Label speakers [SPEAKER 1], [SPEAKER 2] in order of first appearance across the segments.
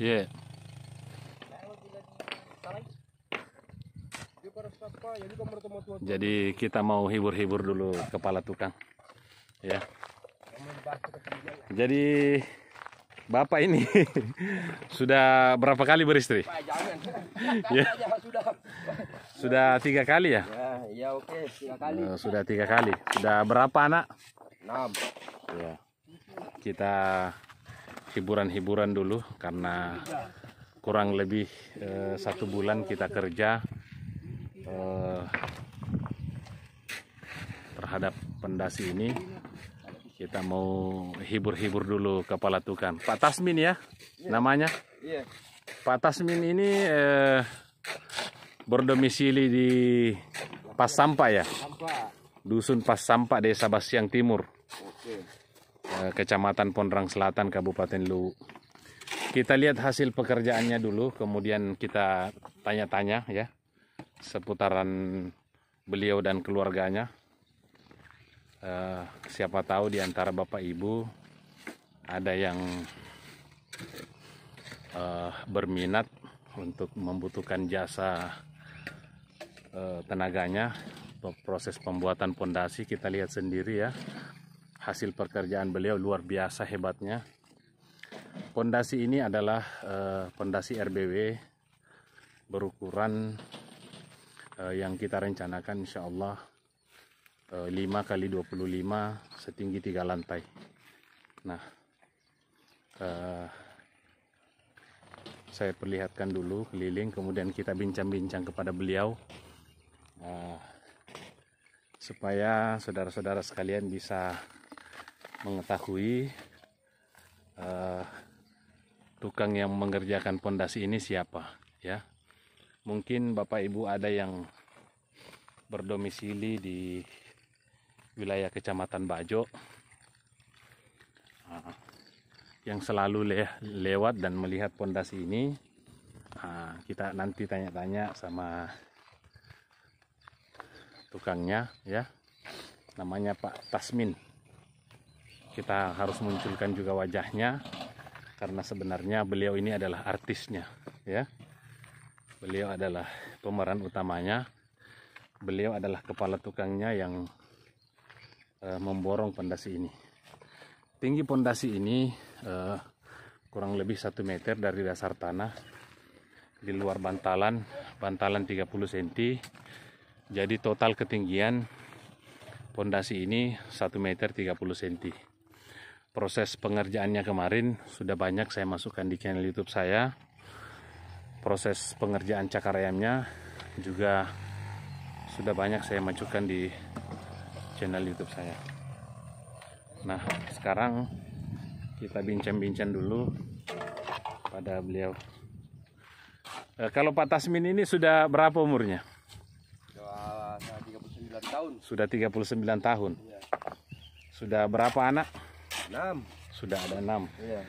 [SPEAKER 1] Iya. Jadi kita mau hibur-hibur dulu kepala tukang. Ya. Jadi Bapak ini sudah berapa kali beristri? Ya. Sudah 3 kali ya?
[SPEAKER 2] Ya oke, 3 kali.
[SPEAKER 1] Sudah 3 kali. Sudah berapa anak?
[SPEAKER 2] 6.
[SPEAKER 1] Ya. Kita hiburan-hiburan dulu karena kurang lebih 1 bulan kita kerja terhadap pondasi ini. Kita mau hibur-hibur dulu kepala tukang. Pak Tasmin ya, namanya.
[SPEAKER 2] Iya.
[SPEAKER 1] Pak Tasmin ini berdomisili di Pas Sampa ya. Dusun Pas Sampa, Desa Basiang Timur.
[SPEAKER 2] Oke.
[SPEAKER 1] Kecamatan Pondrang Selatan, Kabupaten Luwu. Kita lihat hasil pekerjaannya dulu, kemudian kita tanya-tanya ya seputaran beliau dan keluarganya. Siapa tahu di antara Bapak Ibu ada yang berminat untuk membutuhkan jasa tenaganya proses pembuatan pondasi. Kita lihat sendiri ya hasil pekerjaan beliau luar biasa hebatnya. Pondasi ini adalah pondasi RBW berukuran yang kita rencanakan insya Allah 5 kali 25 setinggi 3 lantai. Nah, saya perlihatkan dulu keliling, kemudian kita bincang-bincang kepada beliau supaya saudara-saudara sekalian bisa mengetahui tukang yang mengerjakan pondasi ini siapa ya. Mungkin Bapak Ibu ada yang berdomisili di wilayah Kecamatan Bajo yang selalu lewat dan melihat pondasi ini. Kita nanti tanya-tanya sama tukangnya ya, namanya Pak Tasmin. Kita harus munculkan juga wajahnya karena sebenarnya beliau ini adalah artisnya ya. Beliau adalah pemeran utamanya. Beliau adalah kepala tukangnya yang memborong pondasi ini. Tinggi pondasi ini kurang lebih 1 meter dari dasar tanah. Di luar bantalan 30 cm. Jadi total ketinggian pondasi ini 1 meter 30 cm. Proses pengerjaannya kemarin sudah banyak saya masukkan di channel YouTube saya. Proses pengerjaan cakar ayamnya juga sudah banyak saya masukkan di channel YouTube saya. Nah, sekarang kita bincang-bincang dulu pada beliau. Kalau Pak Tasmin ini sudah berapa umurnya?
[SPEAKER 2] Sudah 39 tahun.
[SPEAKER 1] Sudah 39 tahun.
[SPEAKER 2] Iya.
[SPEAKER 1] Sudah berapa anak?
[SPEAKER 2] 6.
[SPEAKER 1] Sudah ada 6.
[SPEAKER 2] Iya.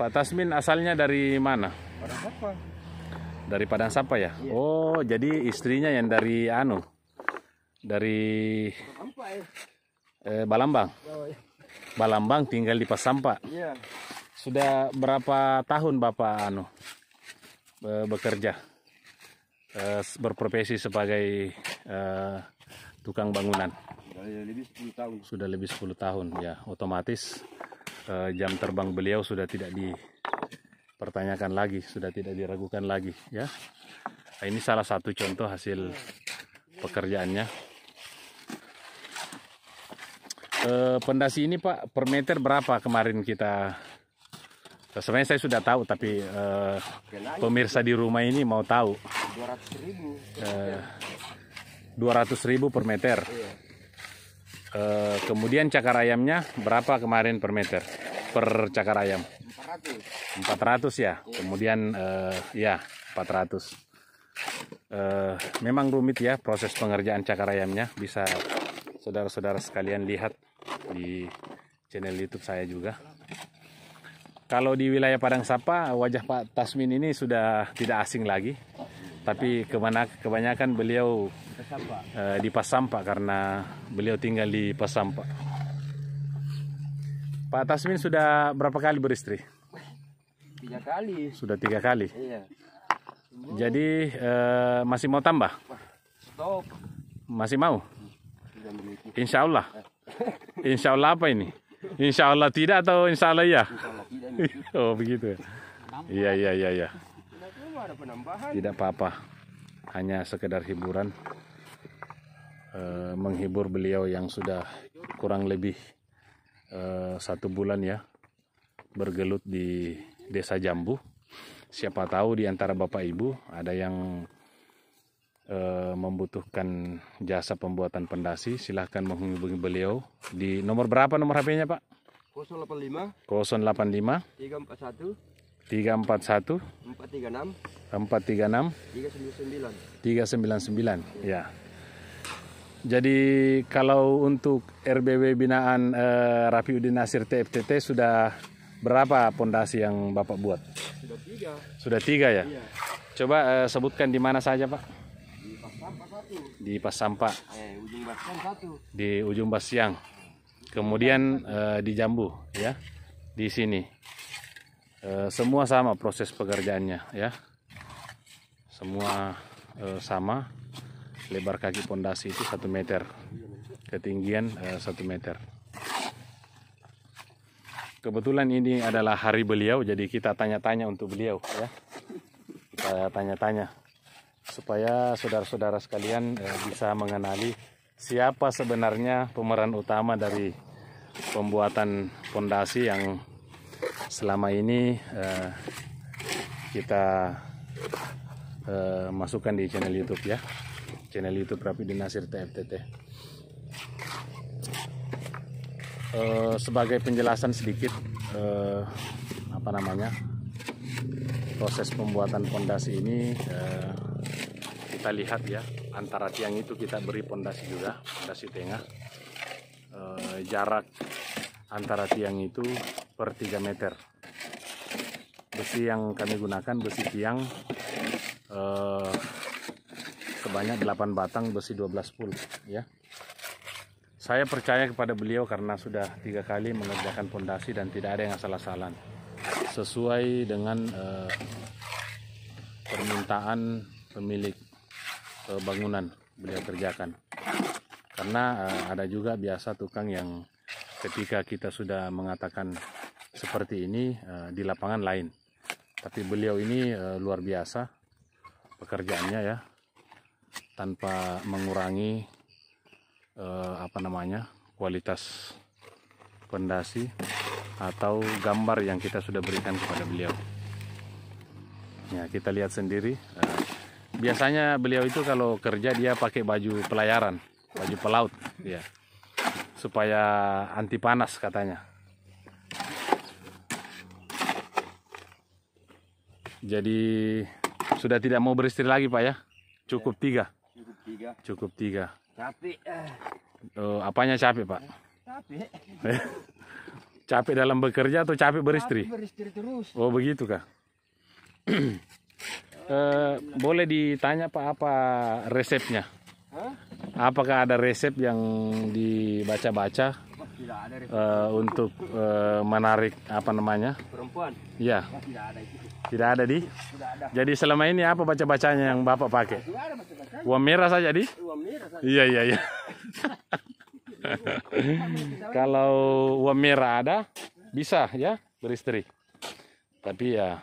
[SPEAKER 1] Pak Tasmin asalnya dari mana?
[SPEAKER 2] Padang Sampa.
[SPEAKER 1] Dari Padang Sampa ya?
[SPEAKER 2] Iya.
[SPEAKER 1] Oh, jadi istrinya yang dari dari Balambang.
[SPEAKER 2] Oh, iya.
[SPEAKER 1] Balambang tinggal di Pas Sampa.
[SPEAKER 2] Iya.
[SPEAKER 1] Sudah berapa tahun Bapak bekerja berprofesi sebagai tukang bangunan?
[SPEAKER 2] Sudah lebih 10 tahun.
[SPEAKER 1] Sudah lebih 10 tahun ya. Otomatis jam terbang beliau sudah tidak dipertanyakan lagi, sudah tidak diragukan lagi ya. Nah, ini salah satu contoh hasil pekerjaannya. Pondasi ini Pak per meter berapa kemarin kita? Sebenarnya saya sudah tahu tapi pemirsa di rumah ini mau tahu. 200.000 per meter.
[SPEAKER 2] Iya.
[SPEAKER 1] Kemudian cakar ayamnya berapa kemarin per meter? Per cakar ayam? 400 ya. Kemudian ya 400. Memang rumit ya proses pengerjaan cakar ayamnya. Bisa saudara-saudara sekalian lihat di channel YouTube saya juga. Kalau di wilayah Padang Sampa, wajah Pak Tasmin ini sudah tidak asing lagi. Tapi kebanyakan beliau di Pas Sampa karena beliau tinggal di Pas Sampa. Pak Tasmin sudah berapa kali beristri?
[SPEAKER 2] 3 3 kali.
[SPEAKER 1] Sudah 3 kali.
[SPEAKER 2] Iya.
[SPEAKER 1] Jadi masih mau tambah?
[SPEAKER 2] Stop.
[SPEAKER 1] Masih mau?
[SPEAKER 2] Sudah memiliki.
[SPEAKER 1] Insya Allah. Insya Allah apa ini? Insya Allah tidak atau insya Allah ya?
[SPEAKER 2] Insyaallah tidak memiliki.
[SPEAKER 1] Oh begitu ya. Iya.
[SPEAKER 2] Tidak ada penambahan.
[SPEAKER 1] Tidak apa-apa. Hanya sekedar hiburan. Menghibur beliau yang sudah kurang lebih 1 bulan ya bergelut di Desa Jambu. Siapa tahu di antara Bapak Ibu ada yang membutuhkan jasa pembuatan pondasi, silahkan menghubungi beliau di nomor berapa nomor HP-nya Pak?
[SPEAKER 2] 085
[SPEAKER 1] 085
[SPEAKER 2] 341
[SPEAKER 1] 341
[SPEAKER 2] 436
[SPEAKER 1] 436
[SPEAKER 2] 399.
[SPEAKER 1] 399 ya. Jadi kalau untuk RBW binaan Rafiuddin Nasir TFTT sudah berapa pondasi yang Bapak buat?
[SPEAKER 2] Sudah 3.
[SPEAKER 1] Sudah 3 ya?
[SPEAKER 2] Iya.
[SPEAKER 1] Coba sebutkan di mana saja Pak?
[SPEAKER 2] Di pas sampah 1.
[SPEAKER 1] Di Pas Sampah,
[SPEAKER 2] Ujung Basian 1.
[SPEAKER 1] di Ujung Basiang, kemudian di Jambu ya, di sini. Semua sama proses pekerjaannya ya. Semua sama. Lebar kaki pondasi itu 1 meter, ketinggian 1 meter. Kebetulan ini adalah hari beliau, jadi kita tanya-tanya untuk beliau ya. Kita tanya-tanya supaya saudara-saudara sekalian bisa mengenali siapa sebenarnya pemeran utama dari pembuatan pondasi yang selama ini kita masukkan di channel YouTube ya. Channel YouTube Rafiuddin Nasir TFTT. Sebagai penjelasan sedikit proses pembuatan pondasi ini, kita lihat ya, antara tiang itu kita beri pondasi juga, pondasi tengah. Jarak antara tiang itu per 3 meter. Besi yang kami gunakan besi tiang sebanyak 8 batang besi 12 pul ya. Saya percaya kepada beliau karena sudah 3 kali mengerjakan pondasi dan tidak ada yang asal-asalan, sesuai dengan permintaan pemilik bangunan beliau kerjakan. Karena ada juga biasa tukang yang ketika kita sudah mengatakan seperti ini di lapangan lain, tapi beliau ini luar biasa pekerjaannya ya, tanpa mengurangi kualitas pondasi atau gambar yang kita sudah berikan kepada beliau. Ya, kita lihat sendiri. Biasanya beliau itu kalau kerja dia pakai baju pelayaran, baju pelaut, ya, supaya anti panas katanya. Jadi sudah tidak mau beristri lagi Pak ya? Cukup 3. Cukup 3.
[SPEAKER 2] Capek.
[SPEAKER 1] Apanya capek Pak?
[SPEAKER 2] Capek.
[SPEAKER 1] Capek dalam bekerja atau capek beristri?
[SPEAKER 2] Capek beristri terus.
[SPEAKER 1] Oh begitu kah? Boleh ditanya Pak apa resepnya?
[SPEAKER 2] Hah?
[SPEAKER 1] Apakah ada resep yang dibaca-baca
[SPEAKER 2] Tidak ada resep.
[SPEAKER 1] untuk menarik
[SPEAKER 2] Perempuan?
[SPEAKER 1] Ya,
[SPEAKER 2] Tidak ada itu.
[SPEAKER 1] tidak ada di.
[SPEAKER 2] Tidak ada.
[SPEAKER 1] Jadi selama ini apa baca-bacanya yang Bapak pakai?
[SPEAKER 2] Tidak ada baca-baca.
[SPEAKER 1] Uang merah saja di?
[SPEAKER 2] Uang merah saja.
[SPEAKER 1] Iya. Kalau uang merah ada, bisa ya beristri. Tapi ya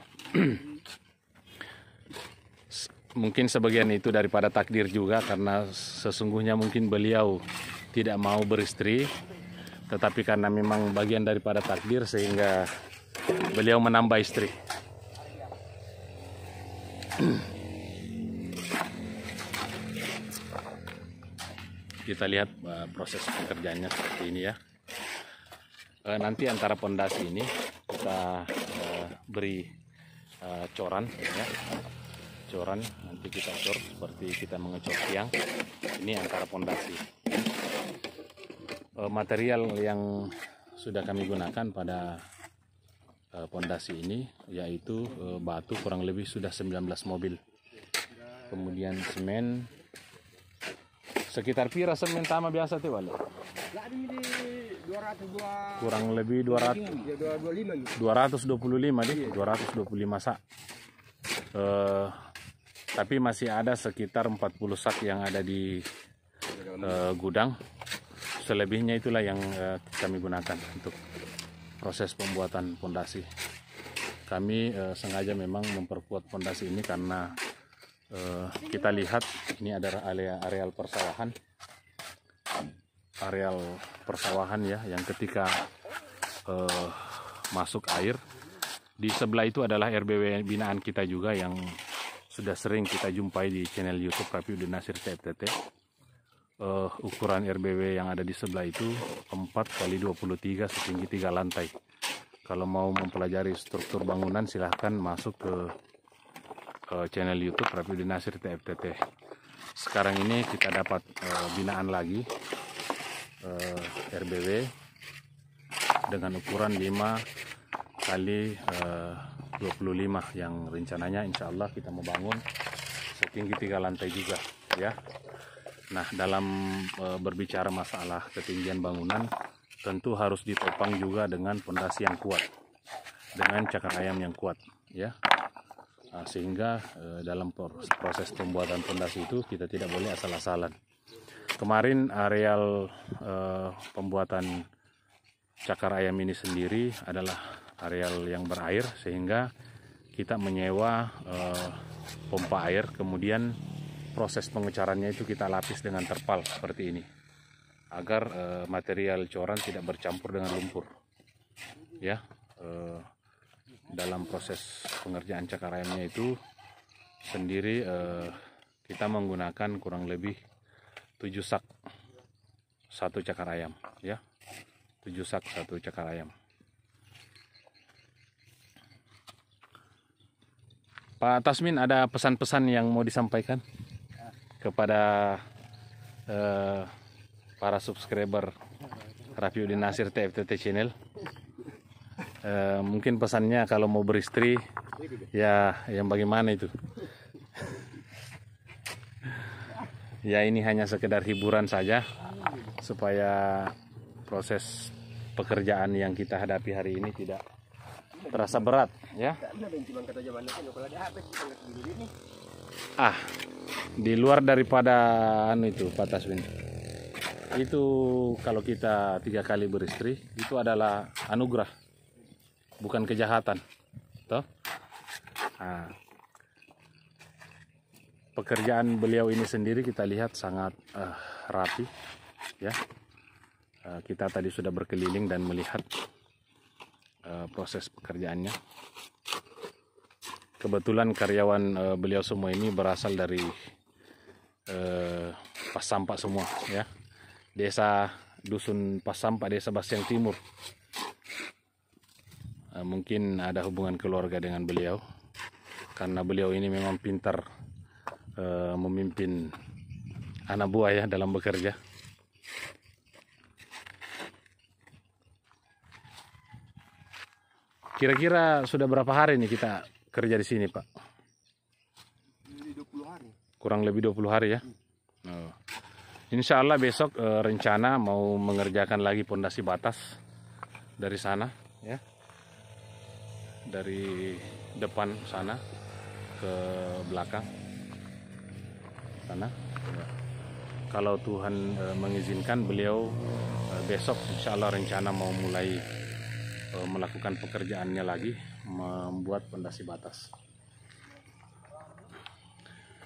[SPEAKER 1] mungkin sebagian itu daripada takdir juga, karena sesungguhnya mungkin beliau tidak mau beristri, tetapi karena memang bagian daripada takdir sehingga beliau menambah istri. Kita lihat proses pekerjaannya seperti ini ya. Nanti antara pondasi ini kita beri coran ya. Coran nanti kita cor seperti kita mengecor tiang. Ini antara pondasi. Material yang sudah kami gunakan pada pondasi ini yaitu batu kurang lebih sudah 19 mobil. Kemudian semen sekitar pira semen tama biasa tuh wale.
[SPEAKER 2] Lah di
[SPEAKER 1] kurang lebih 200 225 nih, 225 sak. Tapi masih ada sekitar 40 sak yang ada di gudang. Selebihnya itulah yang kami gunakan untuk proses pembuatan pondasi. Kami sengaja memang memperkuat pondasi ini karena kita lihat ini adalah areal persawahan. Areal persawahan ya, yang ketika masuk air, di sebelah itu adalah RBW binaan kita juga yang sudah sering kita jumpai di channel YouTube Rafiuddin Nasir TFTT. Ukuran RBW yang ada di sebelah itu 4x23 setinggi 3 lantai. Kalau mau mempelajari struktur bangunan silahkan masuk ke channel YouTube Rafiuddin Nasir TFTT. Sekarang ini kita dapat binaan lagi RBW dengan ukuran 5x25 yang rencananya insya Allah kita mau bangun setinggi 3 lantai juga ya. Nah, dalam berbicara masalah ketinggian bangunan tentu harus ditopang juga dengan pondasi yang kuat, dengan cakar ayam yang kuat ya. Nah, sehingga dalam proses pembuatan pondasi itu kita tidak boleh asal-asalan. Kemarin areal pembuatan cakar ayam ini sendiri adalah areal yang berair, sehingga kita menyewa pompa air, kemudian proses pengecarannya itu kita lapis dengan terpal seperti ini agar material coran tidak bercampur dengan lumpur ya. Dalam proses pengerjaan cakar ayamnya itu sendiri kita menggunakan kurang lebih 7 sak satu cakar ayam ya, 7 sak satu cakar ayam. Pak Tasmin, ada pesan-pesan yang mau disampaikan kepada para subscriber Rafiuddin Nasir TFTT channel? Mungkin pesannya kalau mau beristri ya yang bagaimana itu? Ya ini hanya sekedar hiburan saja supaya proses pekerjaan yang kita hadapi hari ini tidak terasa berat ya. Di luar daripada itu Pak Tasmin, itu kalau kita 3 kali beristri itu adalah anugerah, bukan kejahatan toh. Nah, pekerjaan beliau ini sendiri kita lihat sangat rapi ya. Kita tadi sudah berkeliling dan melihat proses pekerjaannya. Kebetulan karyawan beliau semua ini berasal dari Pasampak semua ya, desa dusun Pasampak, desa Basyang Timur. Mungkin ada hubungan keluarga dengan beliau karena beliau ini memang pintar memimpin anak buah ya dalam bekerja. Kira-kira sudah berapa hari nih kita kerja di sini, Pak?
[SPEAKER 2] 20 hari.
[SPEAKER 1] Kurang lebih 20 hari ya. Insya Allah besok rencana mau mengerjakan lagi pondasi batas dari sana ya. Dari depan sana ke belakang sana. Kalau Tuhan mengizinkan, beliau besok insya Allah rencana mau mulai melakukan pekerjaannya lagi, membuat pondasi batas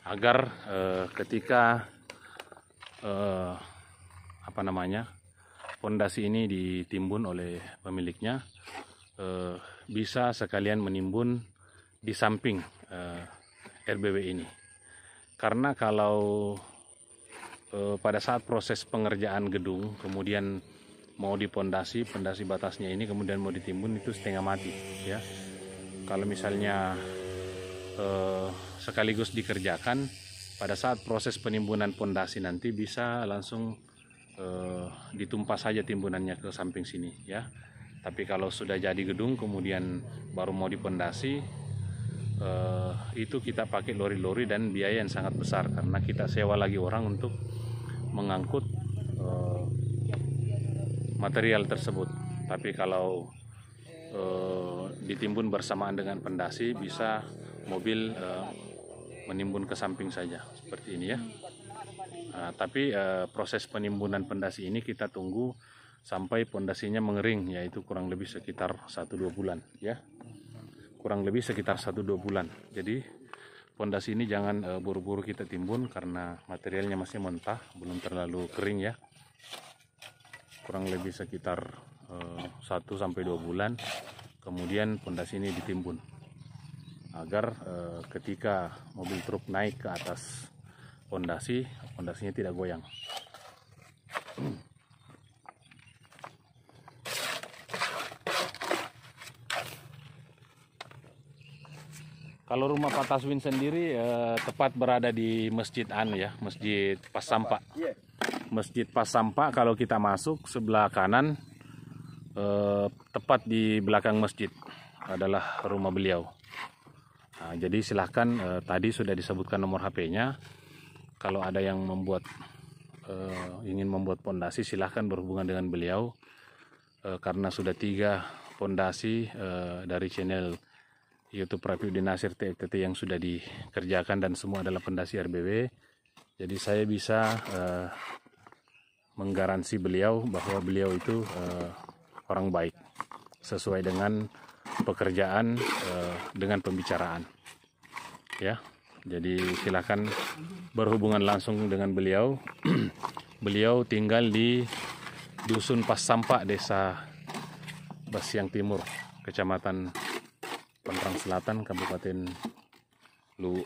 [SPEAKER 1] agar ketika pondasi ini ditimbun oleh pemiliknya, bisa sekalian menimbun di samping RBW ini. Karena kalau pada saat proses pengerjaan gedung kemudian mau dipondasi, pondasi batasnya ini kemudian mau ditimbun, itu setengah mati ya. Kalau misalnya sekaligus dikerjakan, pada saat proses penimbunan pondasi nanti bisa langsung ditumpah saja timbunannya ke samping sini ya. Tapi kalau sudah jadi gedung kemudian baru mau dipondasi, itu kita pakai lori-lori dan biaya yang sangat besar karena kita sewa lagi orang untuk mengangkut material tersebut. Tapi kalau ditimbun bersamaan dengan pondasi, bisa mobil menimbun ke samping saja seperti ini ya. Tapi proses penimbunan pondasi ini kita tunggu sampai pondasinya mengering, yaitu kurang lebih sekitar 1-2 bulan ya. Kurang lebih sekitar 1-2 bulan. Jadi pondasi ini jangan buru-buru kita timbun karena materialnya masih mentah, belum terlalu kering ya. Kurang lebih sekitar 1-2 bulan, kemudian pondasi ini ditimbun agar ketika mobil truk naik ke atas pondasinya tidak goyang. Kalau rumah Pak Taswin sendiri tepat berada di Masjid Masjid Pas Sampak. Masjid Pas Sampak, kalau kita masuk sebelah kanan, tepat di belakang masjid adalah rumah beliau. Jadi silahkan, tadi sudah disebutkan nomor HP-nya. Kalau ada yang ingin membuat pondasi, silahkan berhubungan dengan beliau. Karena sudah 3 pondasi dari channel YouTube Rafiuddin Nasir TFTT yang sudah dikerjakan dan semua adalah pondasi RBW. Jadi saya bisa menggaransi beliau bahwa beliau itu orang baik, sesuai dengan pekerjaan, dengan pembicaraan ya. Jadi silakan berhubungan langsung dengan beliau. Beliau tinggal di Dusun Pas Sampak, Desa Basiang Timur, Kecamatan Pantrang Selatan, Kabupaten Luwu.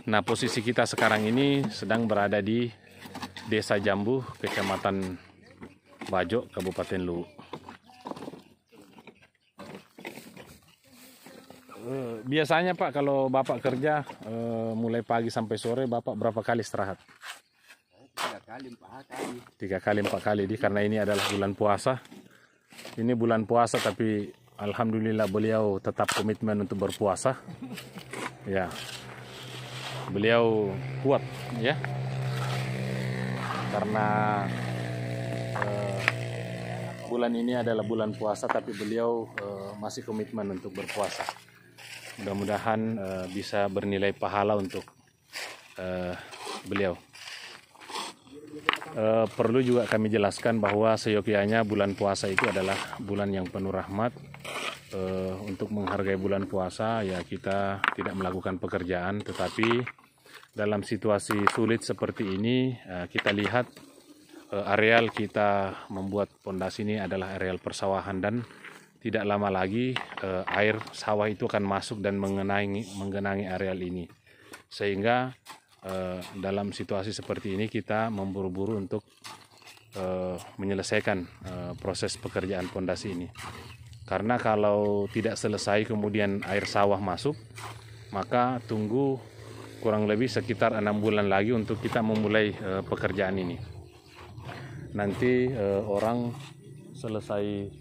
[SPEAKER 1] Nah, posisi kita sekarang ini sedang berada di Desa Jambu, Kecamatan Bajo, Kabupaten Luwu. Biasanya Pak, kalau Bapak kerja mulai pagi sampai sore, Bapak berapa kali istirahat?
[SPEAKER 2] 3 kali 4 kali.
[SPEAKER 1] 3 kali 4 kali, karena ini adalah bulan puasa. Ini bulan puasa, tapi alhamdulillah beliau tetap komitmen untuk berpuasa. Ya, beliau kuat ya. Karena bulan ini adalah bulan puasa, tapi beliau masih komitmen untuk berpuasa. Mudah-mudahan bisa bernilai pahala untuk beliau. Perlu juga kami jelaskan bahwa seyogyanya bulan puasa itu adalah bulan yang penuh rahmat. Untuk menghargai bulan puasa, ya kita tidak melakukan pekerjaan, tetapi dalam situasi sulit seperti ini, kita lihat areal kita membuat pondasi ini adalah areal persawahan, dan tidak lama lagi air sawah itu akan masuk dan menggenangi areal ini. Sehingga dalam situasi seperti ini kita memburu-buru untuk menyelesaikan proses pekerjaan pondasi ini. Karena kalau tidak selesai kemudian air sawah masuk, maka tunggu kurang lebih sekitar 6 bulan lagi untuk kita memulai pekerjaan ini. Nanti orang selesai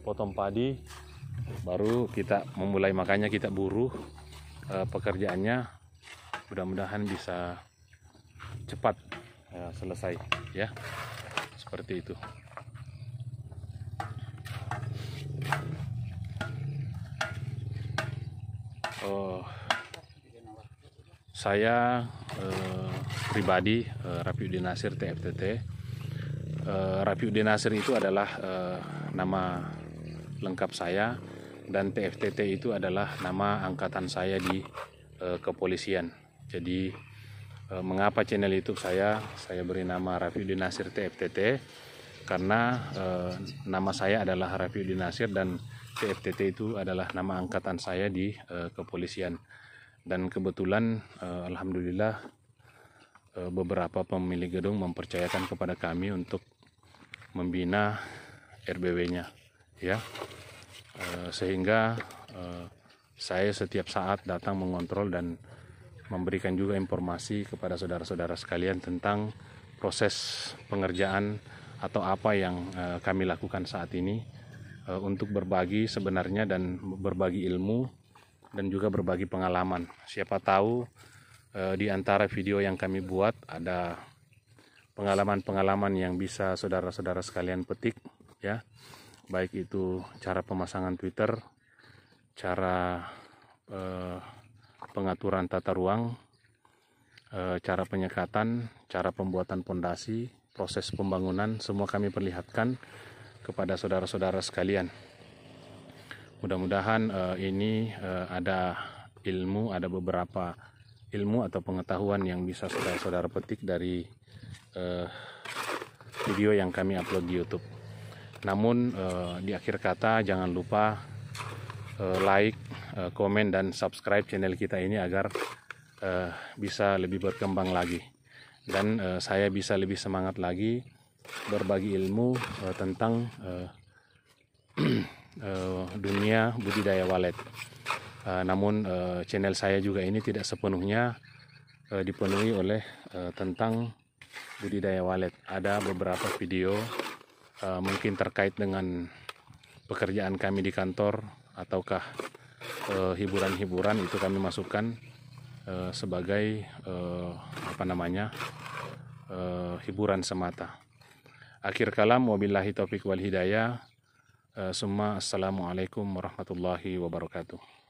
[SPEAKER 1] potong padi, baru kita memulai, makanya kita buru pekerjaannya. Mudah-mudahan bisa cepat selesai ya, seperti itu. Saya pribadi Rafiuddin Nasir TFTT. Rafiuddin Nasir itu adalah nama lengkap saya, dan TFTT itu adalah nama angkatan saya di kepolisian. Jadi mengapa channel YouTube saya beri nama Rafiuddin Nasir TFTT? Karena nama saya adalah Rafiuddin Nasir dan TFTT itu adalah nama angkatan saya di kepolisian. Dan kebetulan alhamdulillah beberapa pemilik gedung mempercayakan kepada kami untuk membina RBW-nya ya. Sehingga saya setiap saat datang mengontrol dan memberikan juga informasi kepada saudara-saudara sekalian tentang proses pengerjaan atau apa yang kami lakukan saat ini, untuk berbagi sebenarnya dan berbagi ilmu dan juga berbagi pengalaman. Siapa tahu di antara video yang kami buat ada pengalaman-pengalaman yang bisa saudara-saudara sekalian petik, ya, baik itu cara pemasangan Twitter, cara pengaturan tata ruang, cara penyekatan, cara pembuatan pondasi, proses pembangunan, semua kami perlihatkan kepada saudara-saudara sekalian. Mudah-mudahan ini ada beberapa ilmu atau pengetahuan yang bisa saudara-saudara petik dari video yang kami upload di YouTube. Namun di akhir kata jangan lupa like, komen, dan subscribe channel kita ini agar bisa lebih berkembang lagi, dan saya bisa lebih semangat lagi berbagi ilmu tentang dunia budidaya walet. Namun channel saya juga ini tidak sepenuhnya dipenuhi oleh tentang budidaya walet. Ada beberapa video mungkin terkait dengan pekerjaan kami di kantor ataukah hiburan-hiburan, itu kami masukkan sebagai hiburan semata. Akhir kalam, wabillahi taufiq wal hidayah. Assalamualaikum warahmatullahi wabarakatuh.